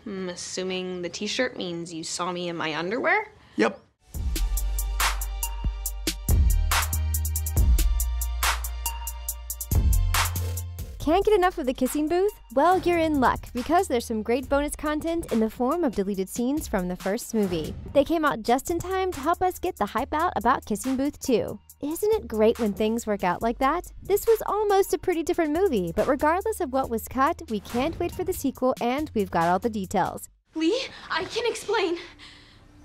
I'm assuming the t-shirt means you saw me in my underwear? Yep. Can't get enough of the kissing booth? Well, you're in luck, because there's some great bonus content in the form of deleted scenes from the first movie. They came out just in time to help us get the hype out about Kissing Booth 2. Isn't it great when things work out like that? This was almost a pretty different movie, but regardless of what was cut, we can't wait for the sequel, and we've got all the details. Lee, I can explain.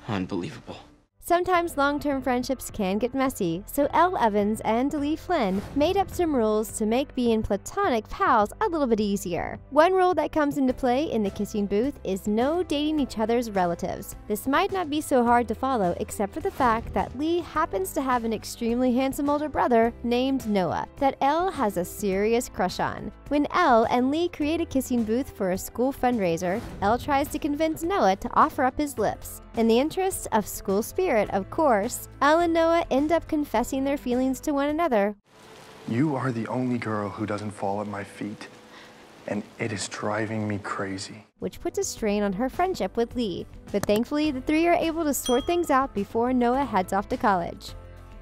Unbelievable. Sometimes long-term friendships can get messy, so Elle Evans and Lee Flynn made up some rules to make being platonic pals a little bit easier. One rule that comes into play in the kissing booth is no dating each other's relatives. This might not be so hard to follow except for the fact that Lee happens to have an extremely handsome older brother named Noah that Elle has a serious crush on. When Elle and Lee create a kissing booth for a school fundraiser, Elle tries to convince Noah to offer up his lips. In the interest of school spirit, of course, Elle and Noah end up confessing their feelings to one another. You are the only girl who doesn't fall at my feet, and it is driving me crazy. Which puts a strain on her friendship with Lee, but thankfully the three are able to sort things out before Noah heads off to college.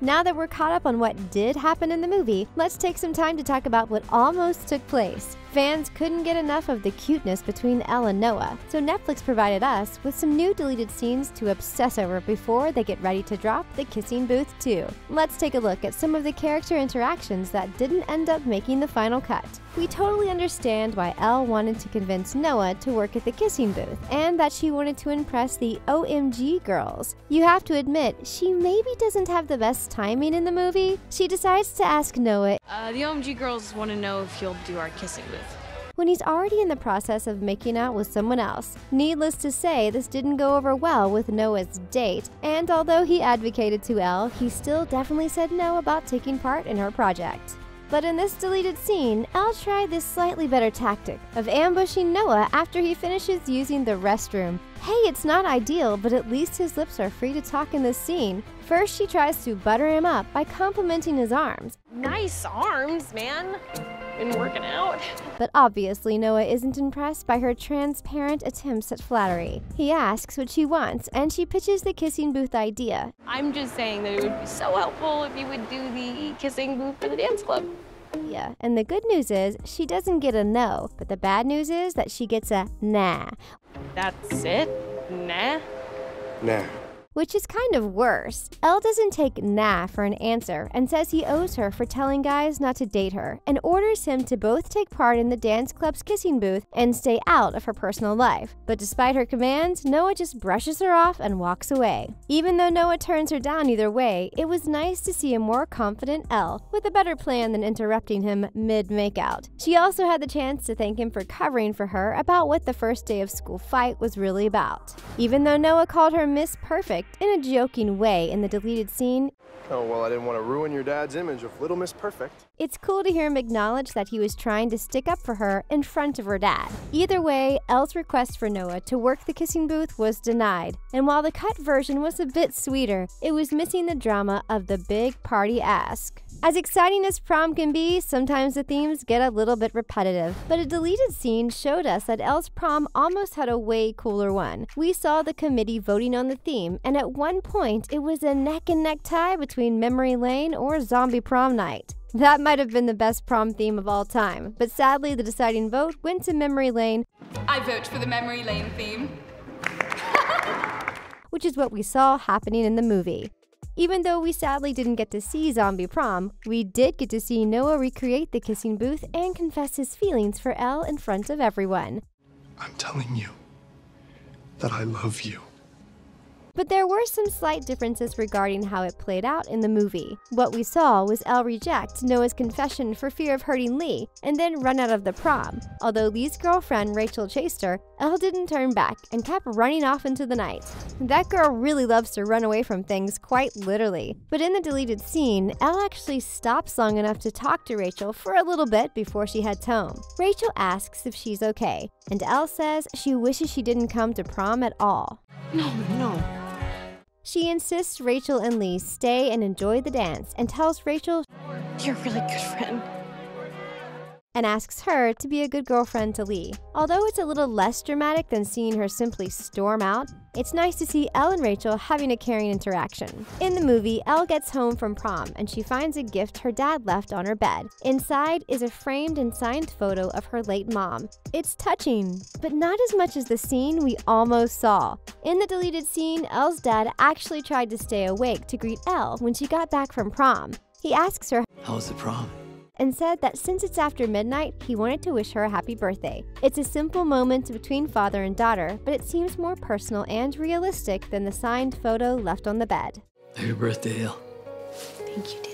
Now that we're caught up on what did happen in the movie, let's take some time to talk about what almost took place. Fans couldn't get enough of the cuteness between Elle and Noah, so Netflix provided us with some new deleted scenes to obsess over before they get ready to drop the Kissing Booth 2. Let's take a look at some of the character interactions that didn't end up making the final cut. We totally understand why Elle wanted to convince Noah to work at the kissing booth, and that she wanted to impress the OMG girls. You have to admit, she maybe doesn't have the best timing in the movie. She decides to ask Noah, The OMG girls want to know if you'll do our kissing booth. when he's already in the process of making out with someone else. Needless to say, this didn't go over well with Noah's date, and although he advocated to Elle, he still definitely said no about taking part in her project. But in this deleted scene, Elle tried this slightly better tactic of ambushing Noah after he finishes using the restroom. Hey, it's not ideal, but at least his lips are free to talk in this scene. First, she tries to butter him up by complimenting his arms. Nice arms, man. Been working out. But obviously, Noah isn't impressed by her transparent attempts at flattery. He asks what she wants, and she pitches the kissing booth idea. I'm just saying that it would be so helpful if you would do the kissing booth for the dance club. Yeah, and the good news is she doesn't get a no, but the bad news is that she gets a nah. That's it? Nah? Nah. Which is kind of worse. Elle doesn't take nah for an answer and says he owes her for telling guys not to date her, and orders him to both take part in the dance club's kissing booth and stay out of her personal life. But despite her commands, Noah just brushes her off and walks away. Even though Noah turns her down either way, it was nice to see a more confident Elle, with a better plan than interrupting him mid-makeout. She also had the chance to thank him for covering for her about what the first day of school fight was really about. Even though Noah called her Miss Perfect in a joking way in the deleted scene, Oh, well, I didn't want to ruin your dad's image of Little Miss Perfect. it's cool to hear him acknowledge that he was trying to stick up for her in front of her dad. Either way, Elle's request for Noah to work the kissing booth was denied, and while the cut version was a bit sweeter, it was missing the drama of the big party ask. As exciting as prom can be, sometimes the themes get a little bit repetitive, but a deleted scene showed us that Elle's prom almost had a way cooler one. We saw the committee voting on the theme, and at one point, it was a neck-and-neck tie between Memory Lane or Zombie Prom Night. That might have been the best prom theme of all time, but sadly the deciding vote went to Memory Lane. I vote for the Memory Lane theme. Which is what we saw happening in the movie. Even though we sadly didn't get to see Zombie Prom, we did get to see Noah recreate the kissing booth and confess his feelings for Elle in front of everyone. I'm telling you that I love you. But there were some slight differences regarding how it played out in the movie. What we saw was Elle reject Noah's confession for fear of hurting Lee, and then run out of the prom. Although Lee's girlfriend Rachel chased her, Elle didn't turn back and kept running off into the night. That girl really loves to run away from things, quite literally. But in the deleted scene, Elle actually stops long enough to talk to Rachel for a little bit before she heads home. Rachel asks if she's okay, and Elle says she wishes she didn't come to prom at all. No. She insists Rachel and Lee stay and enjoy the dance, and tells Rachel You're a really good friend. and asks her to be a good girlfriend to Lee. Although it's a little less dramatic than seeing her simply storm out, it's nice to see Elle and Rachel having a caring interaction. In the movie, Elle gets home from prom and she finds a gift her dad left on her bed. Inside is a framed and signed photo of her late mom. It's touching, but not as much as the scene we almost saw. In the deleted scene, Elle's dad actually tried to stay awake to greet Elle when she got back from prom. He asks her, How was the prom? and said that since it's after midnight, he wanted to wish her a happy birthday. It's a simple moment between father and daughter, but it seems more personal and realistic than the signed photo left on the bed. Happy birthday, Elle. Thank you, Dad.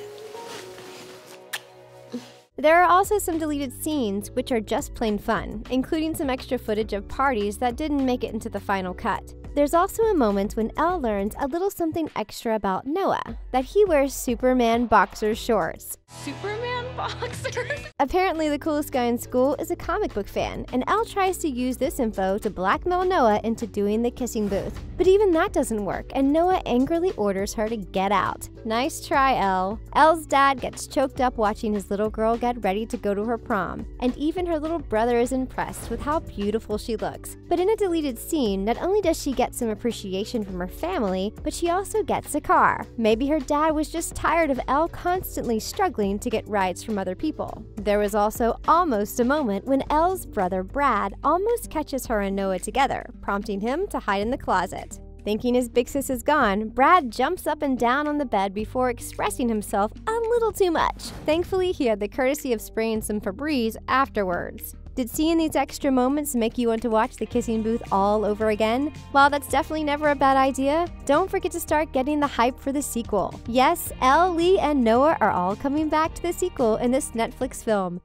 There are also some deleted scenes which are just plain fun, including some extra footage of parties that didn't make it into the final cut. There's also a moment when Elle learns a little something extra about Noah, that he wears Superman boxer shorts. Superman boxers? Apparently, the coolest guy in school is a comic book fan, and Elle tries to use this info to blackmail Noah into doing the kissing booth. But even that doesn't work, and Noah angrily orders her to get out. Nice try, Elle. Elle's dad gets choked up watching his little girl get ready to go to her prom, and even her little brother is impressed with how beautiful she looks. But in a deleted scene, not only does she get some appreciation from her family, but she also gets a car. Maybe her dad was just tired of Elle constantly struggling to get rides from other people. There was also almost a moment when Elle's brother Brad almost catches her and Noah together, prompting him to hide in the closet. Thinking his big sis is gone, Brad jumps up and down on the bed before expressing himself a little too much. Thankfully, he had the courtesy of spraying some Febreze afterwards. Did seeing these extra moments make you want to watch the kissing booth all over again? While that's definitely never a bad idea, don't forget to start getting the hype for the sequel. Yes, Elle, Lee, and Noah are all coming back to the sequel in this Netflix film.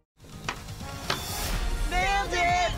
Nailed it!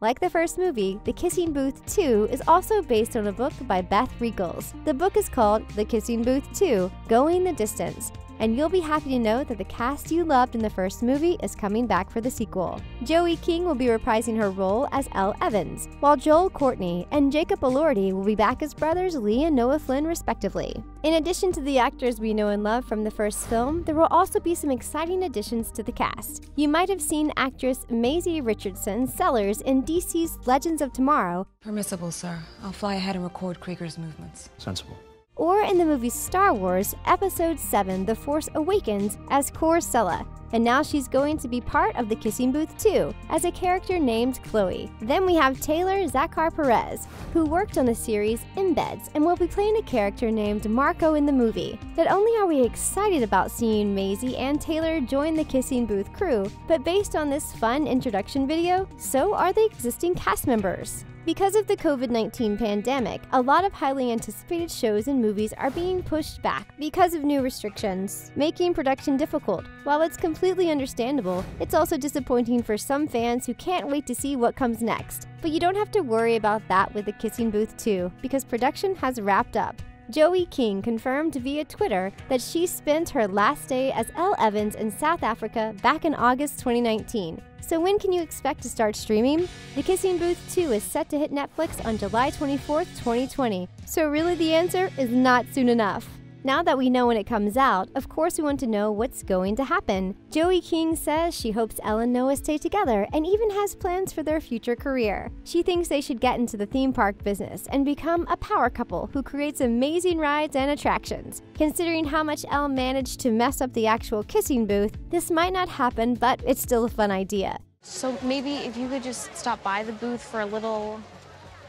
Like the first movie, The Kissing Booth 2 is also based on a book by Beth Reekles. The book is called The Kissing Booth 2: Going the Distance, and you'll be happy to know that the cast you loved in the first movie is coming back for the sequel. Joey King will be reprising her role as Elle Evans, while Joel Courtney and Jacob Elordi will be back as brothers Lee and Noah Flynn respectively. In addition to the actors we know and love from the first film, there will also be some exciting additions to the cast. You might have seen actress Maisie Richardson-Sellers in DC's Legends of Tomorrow, Permissible, sir. I'll fly ahead and record Krieger's movements. Sensible. or in the movie Star Wars Episode 7 The Force Awakens as Coruscant. And now she's going to be part of the Kissing Booth too, as a character named Chloe. Then we have Taylor Zachar Perez, who worked on the series Embeds and will be playing a character named Marco in the movie. Not only are we excited about seeing Maisie and Taylor join the Kissing Booth crew, but based on this fun introduction video, so are the existing cast members. Because of the COVID-19 pandemic, a lot of highly anticipated shows and movies are being pushed back because of new restrictions, making production difficult. While it's completely understandable, it's also disappointing for some fans who can't wait to see what comes next. But you don't have to worry about that with the Kissing Booth 2, because production has wrapped up. Joey King confirmed via Twitter that she spent her last day as Elle Evans in South Africa back in August 2019. So when can you expect to start streaming? The Kissing Booth 2 is set to hit Netflix on July 24th, 2020. So really the answer is not soon enough. Now that we know when it comes out, of course we want to know what's going to happen. Joey King says she hopes Elle and Noah stay together and even has plans for their future career. She thinks they should get into the theme park business and become a power couple who creates amazing rides and attractions. Considering how much Elle managed to mess up the actual kissing booth, this might not happen, but it's still a fun idea. So maybe if you could just stop by the booth for a little,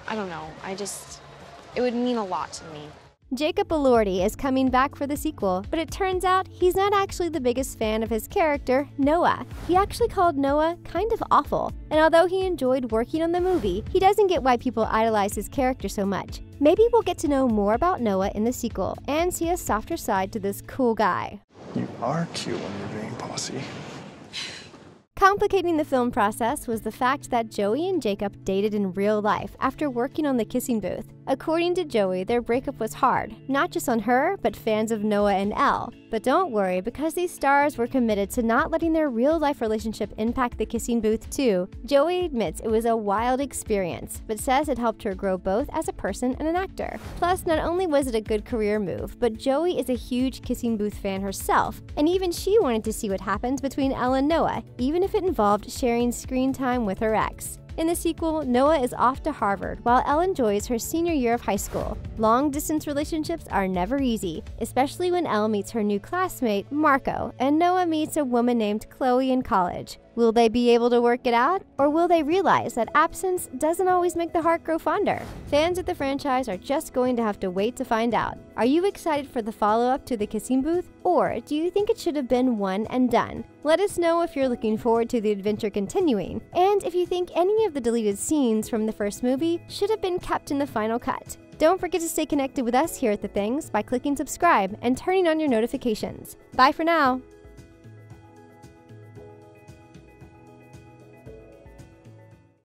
I don't know, it would mean a lot to me. Jacob Elordi is coming back for the sequel, but it turns out he's not actually the biggest fan of his character, Noah. He actually called Noah kind of awful, and although he enjoyed working on the movie, he doesn't get why people idolize his character so much. Maybe we'll get to know more about Noah in the sequel and see a softer side to this cool guy. You are cute when you're being bossy. Complicating the film process was the fact that Joey and Jacob dated in real life after working on the kissing booth. According to Joey, their breakup was hard, not just on her, but fans of Noah and Elle. But don't worry, because these stars were committed to not letting their real-life relationship impact the kissing booth too. Joey admits it was a wild experience, but says it helped her grow both as a person and an actor. Plus, not only was it a good career move, but Joey is a huge kissing booth fan herself, and even she wanted to see what happens between Elle and Noah, even if it involved sharing screen time with her ex. In the sequel, Noah is off to Harvard while Elle enjoys her senior year of high school. Long-distance relationships are never easy, especially when Elle meets her new classmate, Marco, and Noah meets a woman named Chloe in college. Will they be able to work it out, or will they realize that absence doesn't always make the heart grow fonder? Fans of the franchise are just going to have to wait to find out. Are you excited for the follow-up to The Kissing Booth, or do you think it should have been one and done? Let us know if you're looking forward to the adventure continuing, and if you think any of the deleted scenes from the first movie should have been kept in the final cut. Don't forget to stay connected with us here at The Things by clicking subscribe and turning on your notifications. Bye for now!